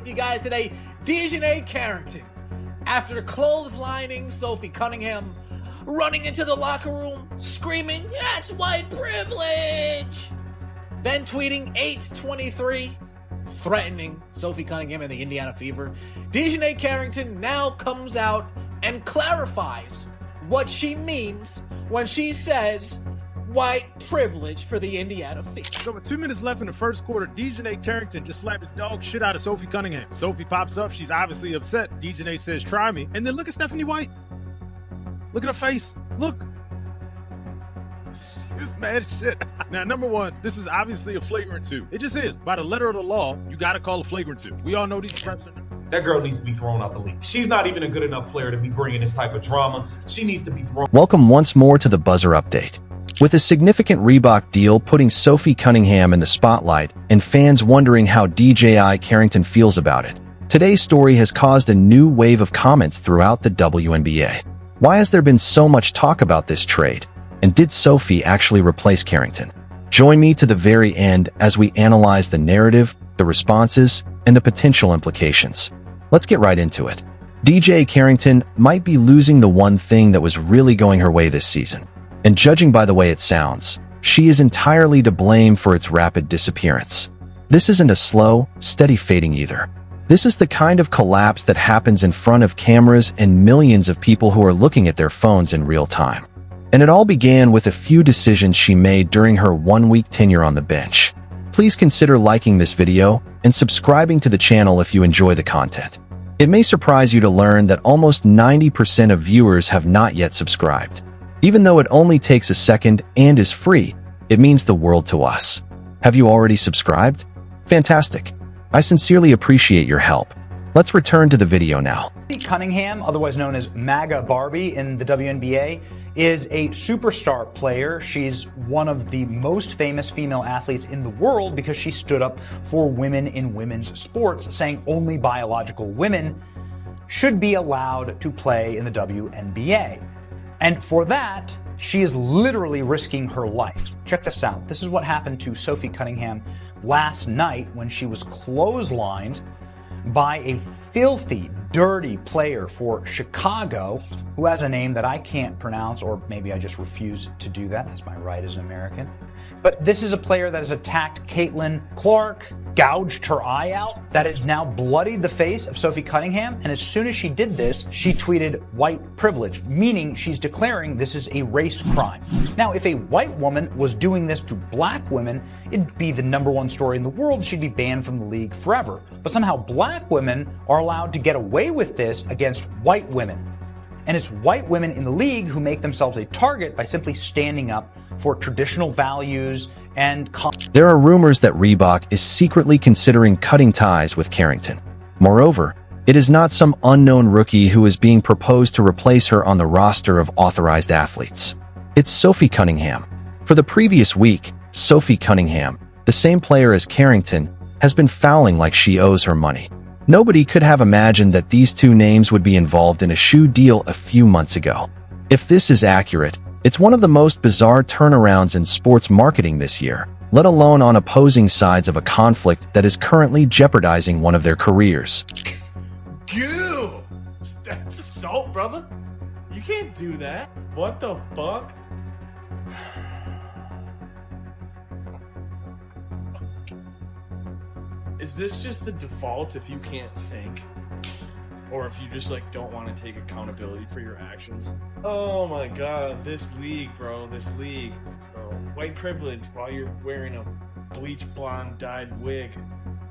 you guys today. Dijonai Carrington, after clotheslining Sophie Cunningham, running into the locker room, screaming, "That's white privilege!" Then tweeting 8/23, threatening Sophie Cunningham and the Indiana Fever. Dijonai Carrington now comes out and clarifies what she means when she says white privilege for the Indiana Fever. So with 2 minutes left in the first quarter, Dijonai Carrington just slapped the dog shit out of Sophie Cunningham. Sophie pops up. She's obviously upset. Dijonai says, "Try me." And then look at Stephanie White. Look at her face. Look. It's mad shit. Now, number one, this is obviously a flagrant 2. It just is. By the letter of the law, you got to call a flagrant 2. We all know these person. That girl needs to be thrown out the league. She's not even a good enough player to be bringing this type of drama. She needs to be thrown. Welcome once more to the Buzzer Update. With a significant Reebok deal putting Sophie Cunningham in the spotlight and fans wondering how Dijonai Carrington feels about it, today's story has caused a new wave of comments throughout the WNBA. Why has there been so much talk about this trade? And did Sophie actually replace Carrington? Join me to the very end as we analyze the narrative, the responses, and the potential implications. Let's get right into it. Dijonai Carrington might be losing the one thing that was really going her way this season. And judging by the way it sounds, she is entirely to blame for its rapid disappearance. This isn't a slow, steady fading either. This is the kind of collapse that happens in front of cameras and millions of people who are looking at their phones in real time. And it all began with a few decisions she made during her one-week tenure on the bench. Please consider liking this video and subscribing to the channel if you enjoy the content. It may surprise you to learn that almost 90% of viewers have not yet subscribed. Even though it only takes a second and is free, it means the world to us. Have you already subscribed? Fantastic. I sincerely appreciate your help. Let's return to the video now. Sophie Cunningham, otherwise known as MAGA Barbie in the WNBA, is a superstar player. She's one of the most famous female athletes in the world because she stood up for women in women's sports, saying only biological women should be allowed to play in the WNBA. And for that, she is literally risking her life. Check this out. This is what happened to Sophie Cunningham last night when she was clotheslined by a filthy, dirty player for Chicago who has a name that I can't pronounce, or maybe I just refuse to do that. That's my right as an American. But this is a player that has attacked Caitlin Clark, gouged her eye out, that has now bloodied the face of Sophie Cunningham. And as soon as she did this, she tweeted white privilege, meaning she's declaring this is a race crime. Now, if a white woman was doing this to black women, it'd be the #1 story in the world. She'd be banned from the league forever. But somehow black women are allowed to get away with this against white women. And it's white women in the league who make themselves a target by simply standing up for traditional values and... There are rumors that Reebok is secretly considering cutting ties with Carrington. Moreover, it is not some unknown rookie who is being proposed to replace her on the roster of authorized athletes. It's Sophie Cunningham. For the previous week, Sophie Cunningham, the same player as Carrington, has been fouling like she owes her money. Nobody could have imagined that these two names would be involved in a shoe deal a few months ago. If this is accurate, it's one of the most bizarre turnarounds in sports marketing this year, let alone on opposing sides of a conflict that is currently jeopardizing one of their careers. Goo! That's assault, brother. You can't do that. What the fuck? Is this just the default if you can't think? Or if you just like don't want to take accountability for your actions? Oh my god, this league, bro, this league. Bro. White privilege while you're wearing a bleach blonde dyed wig.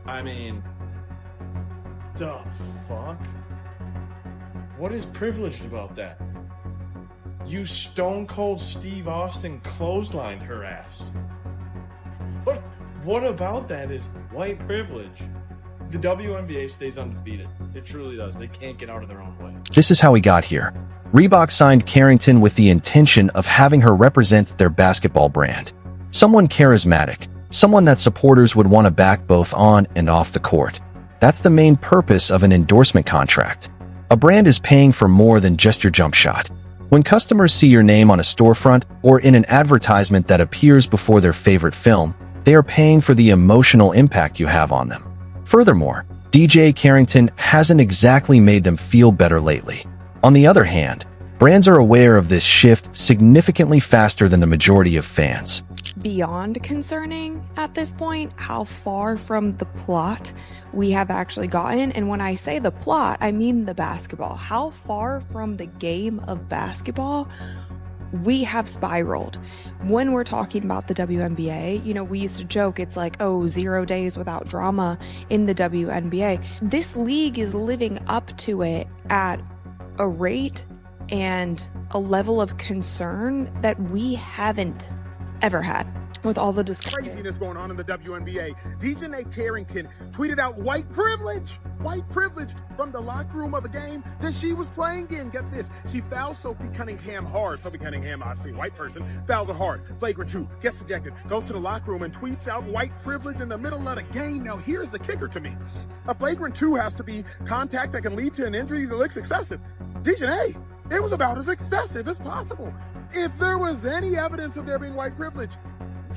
I mean, the fuck? What is privileged about that? You Stone Cold Steve Austin clotheslined her ass. What about that is white privilege? The WNBA stays undefeated. It truly does. They can't get out of their own way. This is how we got here. Reebok signed Carrington with the intention of having her represent their basketball brand. Someone charismatic, someone that supporters would want to back both on and off the court. That's the main purpose of an endorsement contract. A brand is paying for more than just your jump shot. When customers see your name on a storefront or in an advertisement that appears before their favorite film, they are paying for the emotional impact you have on them. Furthermore, DJ Carrington hasn't exactly made them feel better lately. On the other hand, brands are aware of this shift significantly faster than the majority of fans. Beyond concerning at this point how far from the plot we have actually gotten. And when I say the plot, I mean the basketball. How far from the game of basketball we have spiraled. When we're talking about the WNBA, you know, we used to joke, it's like, oh, 0 days without drama in the WNBA. This league is living up to it at a rate and a level of concern that we haven't ever had. With all the craziness going on in the WNBA, Dijonai Carrington tweeted out white privilege from the locker room of a game that she was playing in. Get this, she fouls Sophie Cunningham hard. Sophie Cunningham, obviously a white person, fouls her hard. Flagrant 2, gets ejected, goes to the locker room and tweets out white privilege in the middle of the game. Now here's the kicker to me. A flagrant 2 has to be contact that can lead to an injury that looks excessive. Dijonai, it was about as excessive as possible. If there was any evidence of there being white privilege,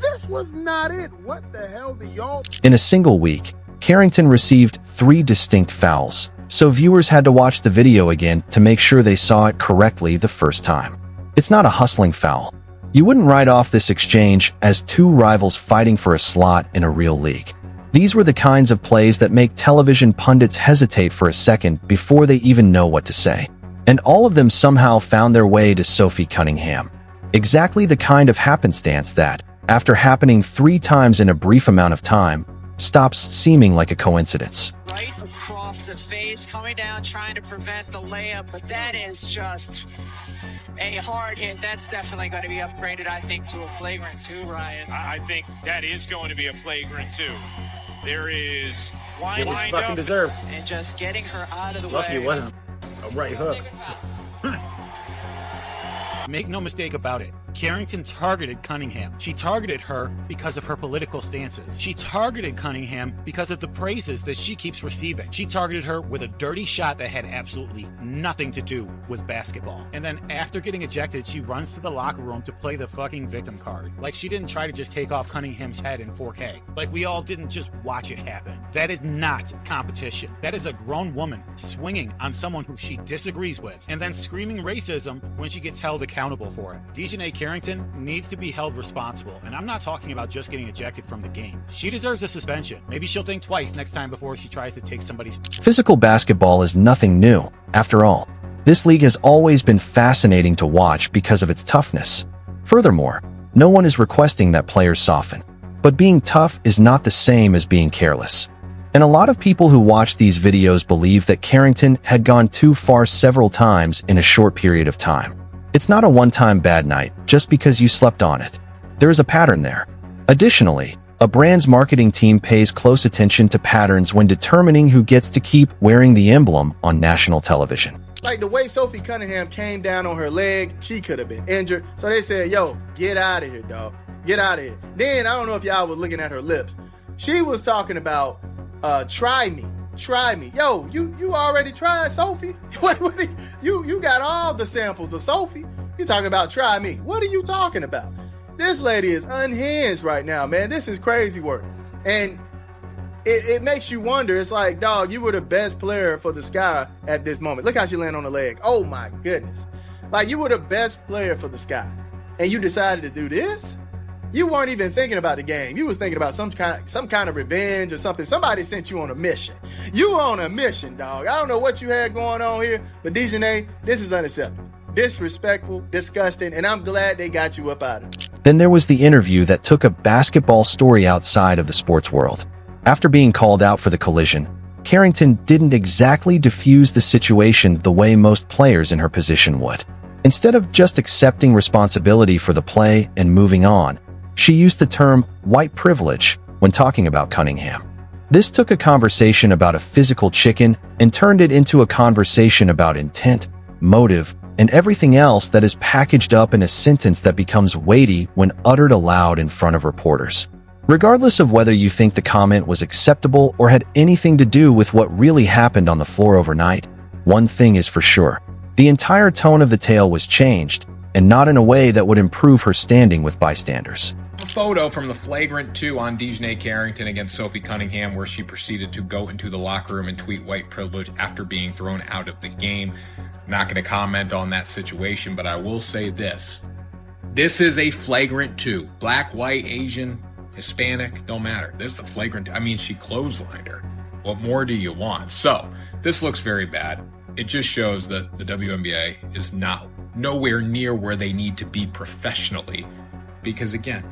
this was not it. What the hell do y'all... In a single week, Carrington received 3 distinct fouls, so viewers had to watch the video again to make sure they saw it correctly the first time. It's not a hustling foul. You wouldn't write off this exchange as 2 rivals fighting for a slot in a real league. These were the kinds of plays that make television pundits hesitate for a second before they even know what to say. And all of them somehow found their way to Sophie Cunningham. Exactly the kind of happenstance that, after happening 3 times in a brief amount of time, stops seeming like a coincidence. Right across the face, coming down, trying to prevent the layup, but that is just a hard hit. That's definitely going to be upgraded, I think, to a flagrant 2, Ryan. I think that is going to be a flagrant 2. There is lined up fucking deserve. And just getting her out of the Lucky way. it wasn't a right hook. Make no mistake about it, Carrington targeted Cunningham. She targeted her because of her political stances. She targeted Cunningham because of the praises that she keeps receiving. She targeted her with a dirty shot that had absolutely nothing to do with basketball. And then after getting ejected, she runs to the locker room to play the fucking victim card. Like she didn't try to just take off Cunningham's head in 4K. Like we all didn't just watch it happen. That is not competition. That is a grown woman swinging on someone who she disagrees with and then screaming racism when she gets held accountable for it. Dijonai Carrington needs to be held responsible, and I'm not talking about just getting ejected from the game. She deserves a suspension. Maybe she'll think twice next time before she tries to take somebody's... Physical basketball is nothing new, after all. This league has always been fascinating to watch because of its toughness. Furthermore, no one is requesting that players soften. But being tough is not the same as being careless. And a lot of people who watch these videos believe that Carrington had gone too far several times in a short period of time. It's not a one-time bad night just because you slept on it. There is a pattern there. Additionally, a brand's marketing team pays close attention to patterns when determining who gets to keep wearing the emblem on national television. Like the way Sophie Cunningham came down on her leg, she could have been injured. So they said, yo, get out of here, dog. Get out of here. Then, I don't know if y'all were looking at her lips. She was talking about, try me. Try me. Yo, you already tried Sophie? You got all the samples of Sophie. You talking about try me. What are you talking about? This lady is unhinged right now, man. This is crazy work. And it makes you wonder. It's like, dog, you were the best player for the Sky at this moment. Look how she landed on the leg. Oh my goodness. Like, you were the best player for the Sky. And you decided to do this? You weren't even thinking about the game. You was thinking about some kind of revenge or something. Somebody sent you on a mission. You were on a mission, dog. I don't know what you had going on here, but Dijonai, this is unacceptable. Disrespectful, disgusting, and I'm glad they got you up out of it. Then there was the interview that took a basketball story outside of the sports world. After being called out for the collision, Carrington didn't exactly diffuse the situation the way most players in her position would. Instead of just accepting responsibility for the play and moving on, she used the term white privilege when talking about Cunningham. This took a conversation about a physical chicken and turned it into a conversation about intent, motive, and everything else that is packaged up in a sentence that becomes weighty when uttered aloud in front of reporters. Regardless of whether you think the comment was acceptable or had anything to do with what really happened on the floor overnight, one thing is for sure. The entire tone of the tale was changed, and not in a way that would improve her standing with bystanders. A photo from the flagrant 2 on Dijonai Carrington against Sophie Cunningham, where she proceeded to go into the locker room and tweet white privilege after being thrown out of the game. I'm not going to comment on that situation, but I will say this. This is a flagrant 2. Black, white, Asian, Hispanic, don't matter. This is a flagrant. I mean, she clotheslined her. What more do you want? So this looks very bad. It just shows that the WNBA is nowhere near where they need to be professionally, because again,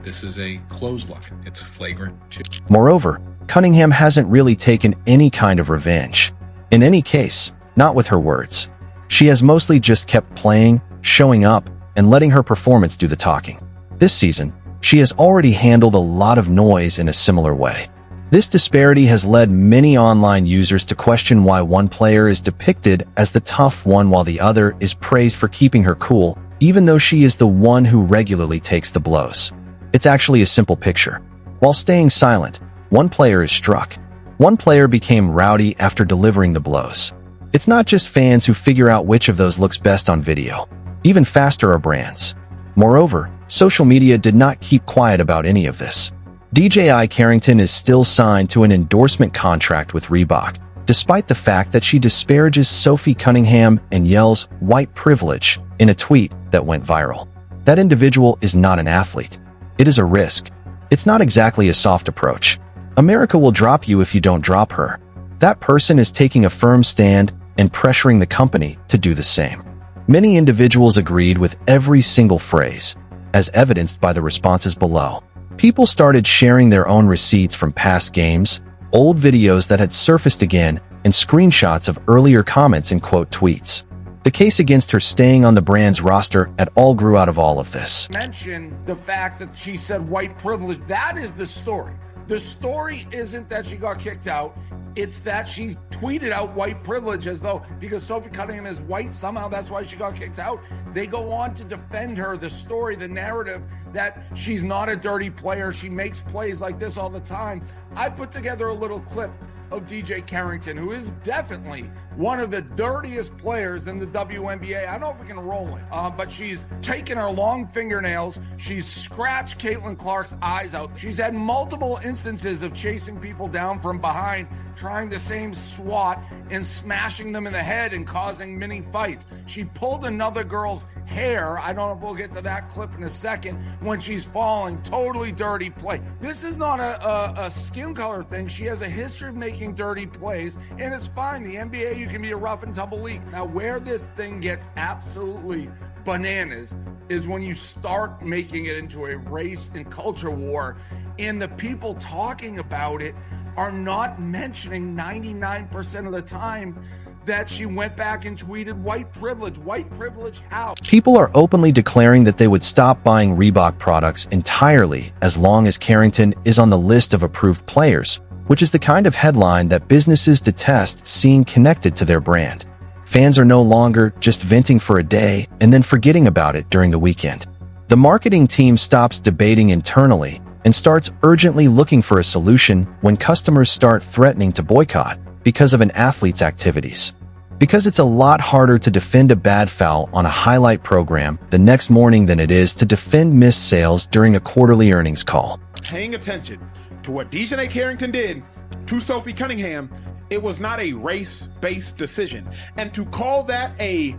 this is a clothesline. It's a flagrant 2. Moreover, Cunningham hasn't really taken any kind of revenge. In any case, not with her words. She has mostly just kept playing, showing up, and letting her performance do the talking. This season, she has already handled a lot of noise in a similar way. This disparity has led many online users to question why one player is depicted as the tough one while the other is praised for keeping her cool, even though she is the one who regularly takes the blows. It's actually a simple picture. While staying silent, one player is struck. One player became rowdy after delivering the blows. It's not just fans who figure out which of those looks best on video. Even faster are brands. Moreover, social media did not keep quiet about any of this. Dijonai Carrington is still signed to an endorsement contract with Reebok, despite the fact that she disparages Sophie Cunningham and yells "white privilege" in a tweet that went viral. That individual is not an athlete. It is a risk. It's not exactly a soft approach. America will drop you if you don't drop her. That person is taking a firm stand and pressuring the company to do the same. Many individuals agreed with every single phrase, as evidenced by the responses below. People started sharing their own receipts from past games, old videos that had surfaced again, and screenshots of earlier comments and quote tweets. The case against her staying on the brand's roster at all grew out of all of this. Mention the fact that she said white privilege. That is the story. The story isn't that she got kicked out. It's that she tweeted out white privilege as though because Sophie Cunningham is white, somehow that's why she got kicked out. They go on to defend her, the story, the narrative that she's not a dirty player. She makes plays like this all the time. I put together a little clip of Dijonai Carrington, who is definitely one of the dirtiest players in the WNBA. I don't know if we can roll it, but she's taken her long fingernails. She's scratched Caitlin Clark's eyes out. She's had multiple instances of chasing people down from behind, trying the same swat and smashing them in the head and causing many fights. She pulled another girl's hair. I don't know if we'll get to that clip in a second when she's falling. Totally dirty play. This is not a skin color thing. She has a history of making dirty plays, and it's fine. The NBA, you can be a rough and tumble league. Now, where this thing gets absolutely bananas is when you start making it into a race and culture war, and the people talking about it are not mentioning 99% of the time that she went back and tweeted white privilege. White privilege how? People are openly declaring that they would stop buying Reebok products entirely as long as Carrington is on the list of approved players, which is the kind of headline that businesses detest seeing connected to their brand. Fans are no longer just venting for a day and then forgetting about it during the weekend. The marketing team stops debating internally and starts urgently looking for a solution when customers start threatening to boycott because of an athlete's activities. Because it's a lot harder to defend a bad foul on a highlight program the next morning than it is to defend missed sales during a quarterly earnings call. Paying attention to what Dijonai Carrington did to Sophie Cunningham, it was not a race-based decision. And to call that a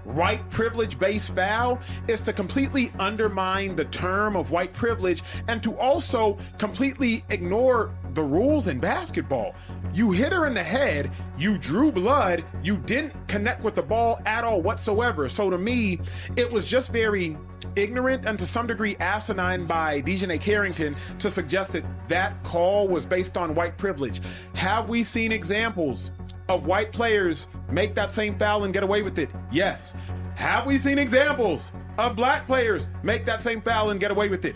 white privilege-based foul is to completely undermine the term of white privilege and to also completely ignore the rules in basketball. You hit her in the head, you drew blood, you didn't connect with the ball at all whatsoever. So to me, it was just very ignorant and to some degree asinine by Dijonai Carrington to suggest that that call was based on white privilege. Have we seen examples of white players make that same foul and get away with it? Yes. Have we seen examples of black players make that same foul and get away with it?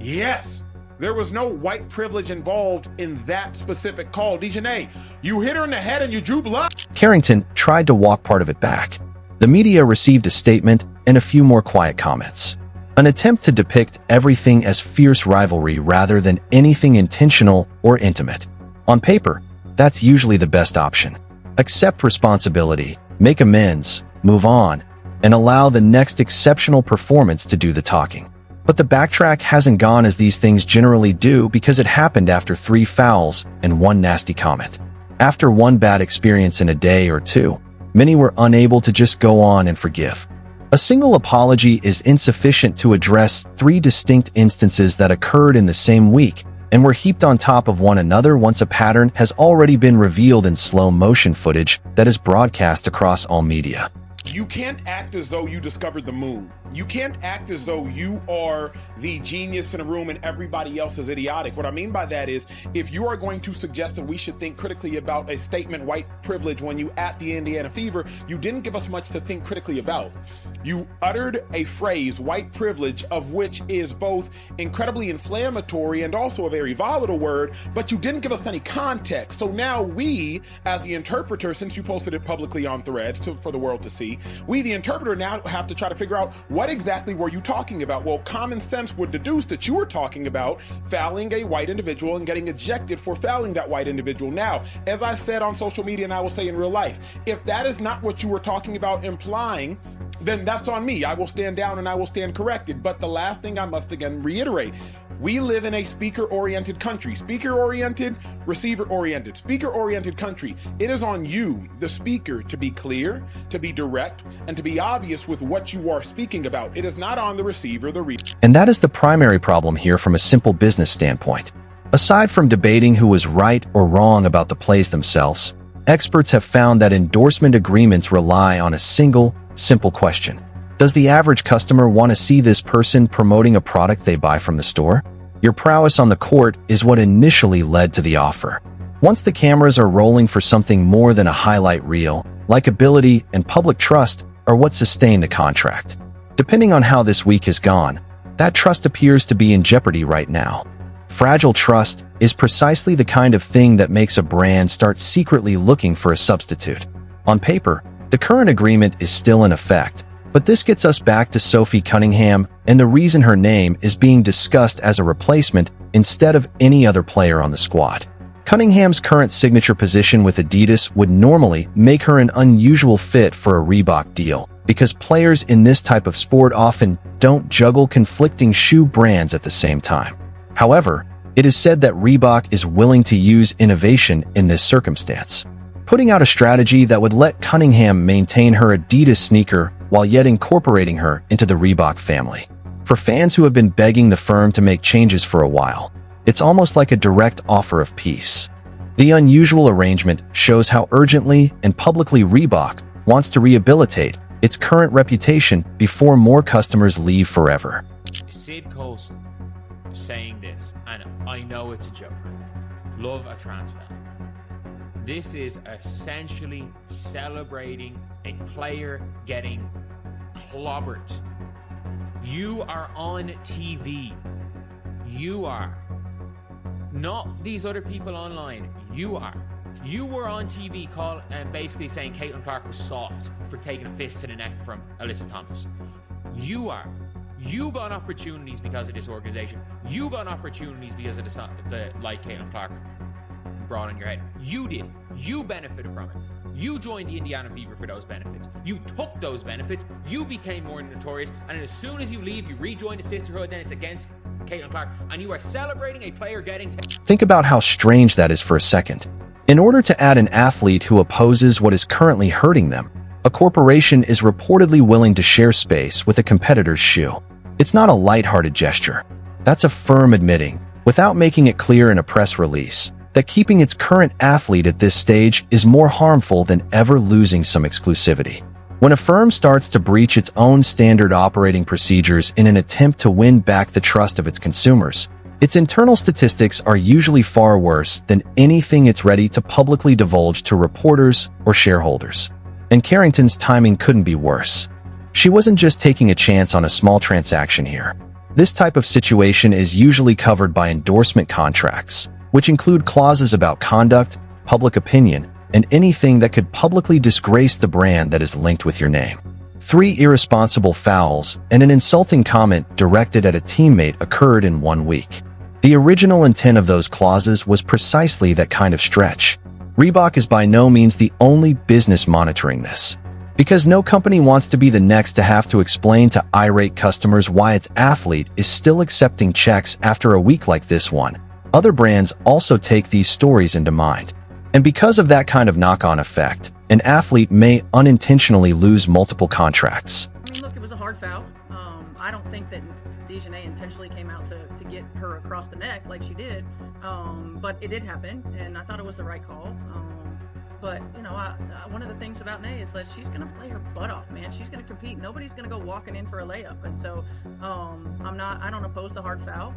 Yes. There was no white privilege involved in that specific call. Dijonai, you hit her in the head and you drew blood. Carrington tried to walk part of it back. The media received a statement and a few more quiet comments. An attempt to depict everything as fierce rivalry rather than anything intentional or intimate. On paper, that's usually the best option. Accept responsibility, make amends, move on, and allow the next exceptional performance to do the talking. But the backtrack hasn't gone as these things generally do because it happened after 3 fouls and 1 nasty comment. After 1 bad experience in a day or 2, many were unable to just go on and forgive. A single apology is insufficient to address 3 distinct instances that occurred in the same week and were heaped on top of one another once a pattern has already been revealed in slow-motion footage that is broadcast across all media. You can't act as though you discovered the moon. You can't act as though you are the genius in a room and everybody else is idiotic. What I mean by that is, if you are going to suggest that we should think critically about a statement, white privilege, when you at the Indiana Fever, you didn't give us much to think critically about. You uttered a phrase, white privilege, of which is both incredibly inflammatory and also a very volatile word, but you didn't give us any context. So now we, as the interpreter, since you posted it publicly on Threads for the world to see, we, the interpreter, now have to try to figure out what exactly were you talking about? Well, common sense would deduce that you were talking about fouling a white individual and getting ejected for fouling that white individual. Now, as I said on social media and I will say in real life, if that is not what you were talking about implying, then that's on me. I will stand down and I will stand corrected. But the last thing I must again reiterate, we live in a speaker-oriented country. Speaker-oriented, receiver-oriented. Speaker-oriented country. It is on you, the speaker, to be clear, to be direct, and to be obvious with what you are speaking about. It is not on the receiver, the reader. And that is the primary problem here from a simple business standpoint. Aside from debating who was right or wrong about the plays themselves, experts have found that endorsement agreements rely on a single, simple question. Does the average customer want to see this person promoting a product they buy from the store? Your prowess on the court is what initially led to the offer. Once the cameras are rolling for something more than a highlight reel, likability and public trust are what sustain the contract. Depending on how this week has gone, that trust appears to be in jeopardy right now. Fragile trust is precisely the kind of thing that makes a brand start secretly looking for a substitute. On paper, the current agreement is still in effect, but this gets us back to Sophie Cunningham and the reason her name is being discussed as a replacement instead of any other player on the squad. Cunningham's current signature position with Adidas would normally make her an unusual fit for a Reebok deal, because players in this type of sport often don't juggle conflicting shoe brands at the same time. However, it is said that Reebok is willing to use innovation in this circumstance, putting out a strategy that would let Cunningham maintain her Adidas sneaker while yet incorporating her into the Reebok family. For fans who have been begging the firm to make changes for a while, it's almost like a direct offer of peace. The unusual arrangement shows how urgently and publicly Reebok wants to rehabilitate its current reputation before more customers leave forever. Sid Colson saying this, and I know it's a joke. Love a transfer. This is essentially celebrating a player getting clobbered. You are on TV. You are. Not these other people online. You are. You were on TV basically saying Caitlin Clark was soft for taking a fist to the neck from Alyssa Thomas. You are. You got opportunities because of this organization. You got opportunities because of the like Caitlin Clark brought in your head. You did. You benefited from it. You joined the Indiana Fever for those benefits. You took those benefits. You became more notorious. And as soon as you leave, you rejoin the sisterhood. Then it's against Caitlin Clark. And you are celebrating a player getting... Think about how strange that is for a second. In order to add an athlete who opposes what is currently hurting them, a corporation is reportedly willing to share space with a competitor's shoe. It's not a lighthearted gesture. That's a firm admitting, without making it clear in a press release, that keeping its current athlete at this stage is more harmful than ever losing some exclusivity. When a firm starts to breach its own standard operating procedures in an attempt to win back the trust of its consumers, its internal statistics are usually far worse than anything it's ready to publicly divulge to reporters or shareholders. And Carrington's timing couldn't be worse. She wasn't just taking a chance on a small transaction here. This type of situation is usually covered by endorsement contracts, which include clauses about conduct, public opinion, and anything that could publicly disgrace the brand that is linked with your name. 3 irresponsible fouls and an insulting comment directed at a teammate occurred in 1 week. The original intent of those clauses was precisely that kind of stretch. Reebok is by no means the only business monitoring this. Because no company wants to be the next to have to explain to irate customers why its athlete is still accepting checks after a week like this one, other brands also take these stories into mind. And because of that kind of knock-on effect, an athlete may unintentionally lose multiple contracts. I mean, look, it was a hard foul. I don't think that Dijonai intentionally came out to get her across the neck like she did, but it did happen, and I thought it was the right call. But, you know, one of the things about Nay is that she's going to play her butt off, man. She's going to compete. Nobody's going to go walking in for a layup. And so I don't oppose the hard foul,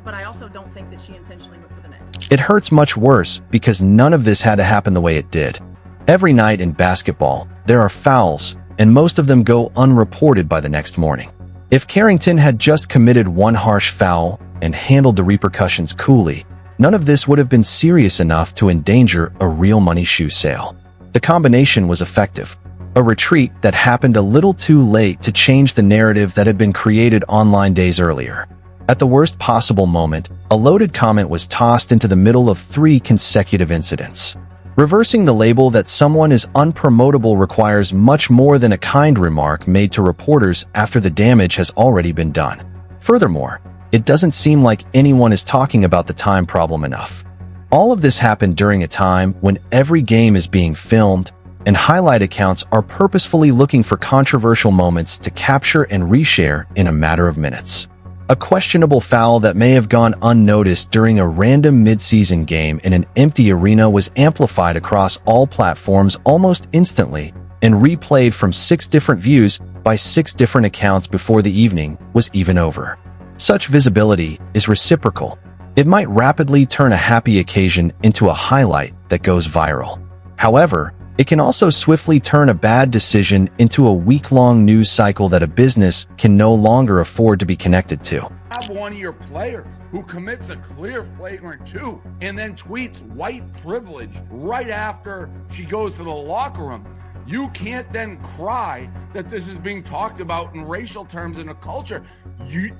but I also don't think that she intentionally went for the net. It hurts much worse because none of this had to happen the way it did. Every night in basketball, there are fouls, and most of them go unreported by the next morning. If Carrington had just committed one harsh foul and handled the repercussions coolly, none of this would have been serious enough to endanger a real money shoe sale. The combination was effective. A retreat that happened a little too late to change the narrative that had been created online days earlier. At the worst possible moment, a loaded comment was tossed into the middle of 3 consecutive incidents. Reversing the label that someone is unpromotable requires much more than a kind remark made to reporters after the damage has already been done. Furthermore, it doesn't seem like anyone is talking about the time problem enough. All of this happened during a time when every game is being filmed, and highlight accounts are purposefully looking for controversial moments to capture and reshare in a matter of minutes. A questionable foul that may have gone unnoticed during a random mid-season game in an empty arena was amplified across all platforms almost instantly and replayed from 6 different views by 6 different accounts before the evening was even over. Such visibility is reciprocal. It might rapidly turn a happy occasion into a highlight that goes viral. However, it can also swiftly turn a bad decision into a week-long news cycle that a business can no longer afford to be connected to. Have one of your players who commits a clear flagrant 2 and then tweets white privilege right after she goes to the locker room. You can't then cry that this is being talked about in racial terms in a culture.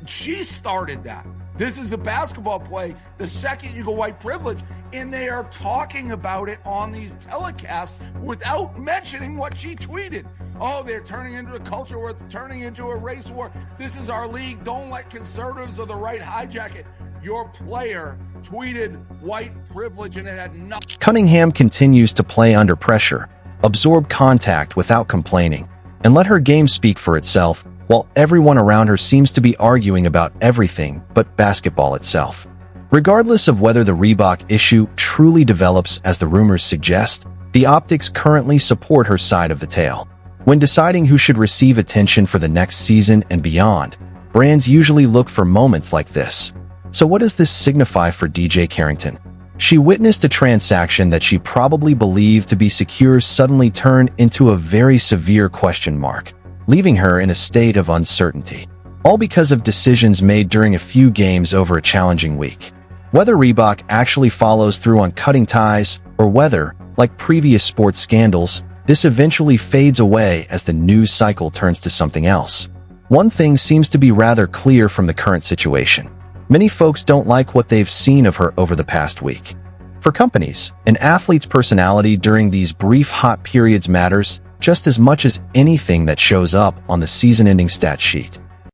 She started that. This is a basketball play. The second you go white privilege, and they are talking about it on these telecasts without mentioning what she tweeted. Oh, they're turning into a culture war, they're turning into a race war. This is our league. Don't let conservatives or the right hijack it. Your player tweeted white privilege, and it had nothing. Cunningham continues to play under pressure, absorb contact without complaining, and let her game speak for itself, while everyone around her seems to be arguing about everything but basketball itself. Regardless of whether the Reebok issue truly develops as the rumors suggest, the optics currently support her side of the tale. When deciding who should receive attention for the next season and beyond, brands usually look for moments like this. So what does this signify for Dijonai Carrington? She witnessed a transaction that she probably believed to be secure suddenly turn into a very severe question mark, leaving her in a state of uncertainty. All because of decisions made during a few games over a challenging week. Whether Reebok actually follows through on cutting ties, or whether, like previous sports scandals, this eventually fades away as the news cycle turns to something else. One thing seems to be rather clear from the current situation. Many folks don't like what they've seen of her over the past week. For companies, an athlete's personality during these brief hot periods matters just as much as anything that shows up on the season-ending stat sheet.